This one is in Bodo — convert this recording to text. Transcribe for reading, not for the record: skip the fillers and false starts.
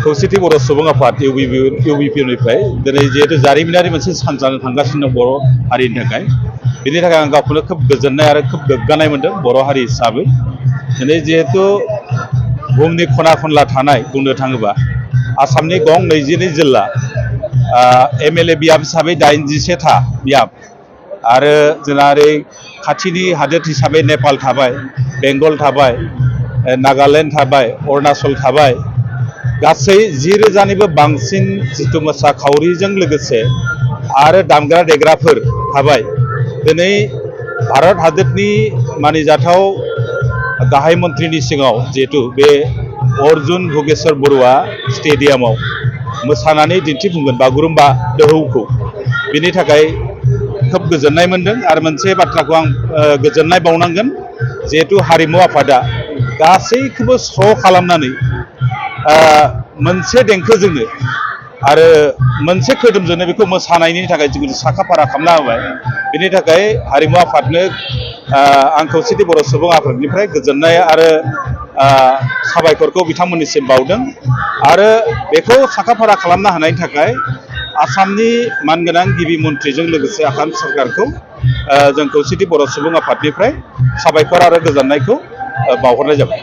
खौसेथि बर' सुबुं आफाद इउबिपिनिफ्राय दिनै जिहेतु जारिमिनारि मोनसे सान जानो थांगासिनो दं बर' हारिनि थाखाय बेनि थाखाय आं गावखौनो खोब गोजोननाय आरो खोब गोग्गानाय मोनदों बर' हारि हिसाबै दिनै जिहेतु बुहुमनि खना खनला थानाय बुंनो थाङोबा आसामनि गं 22 जिल्ला एमएलए बियाब हिसाबै 87था बियाब आरो जोंना ओरै खाथिनि हादोर हिसाबै नेपाल थाबाय बेंगल थाबाय नागालेण्ड थाबाय अरुणाचल थाबाय गासै 10,000निबो बांसिन जिथु मोसाखावरिजों लोगोसे आरो दामग्रा देग्राफोर थाबाय दिनै भारत हादोरनि मानिजाथाव गाहाय मन्थ्रिनि सिगाङाव जिहेतु बे अर्जुन भुगेश्वर बरुवा स्टेडियामाव मोसानानै दिन्थिफुंगोन बागुरुम्बा दोहौखौ बिनि थाखाय खोब गोजोननाय मोनदों आरो मोनसे बाथ्राखौ आं गोजोननाय बावनांगोन जिहेतु हारिमु आफादा गासैखौबो स्र' खालामनानै मोनसे देंखोजोंनो आरो मोनसे खोदोमजोंनो बेखौ मोसानायनि थाखाय जों साखा फारा खालामना होबाय बेनि थाखाय हारिमु आफादनो आं खौसेथि बर' सुबुं आफादनिफ्राय गोजोननाय आरो साबायखरखौ बिथांमोननिसिम बावदों आरो बेखौ साखा फारा खालामनो हानायनि थाखाय आसामनि मानगोनां गिबि मन्थ्रिजों लोगोसे आसाम सरकारखौ जों खौसेथि बर' सुबुं आफादनिफ्राय साबायखर आरो गोजोननायखौ बावहरनाय जाबाय।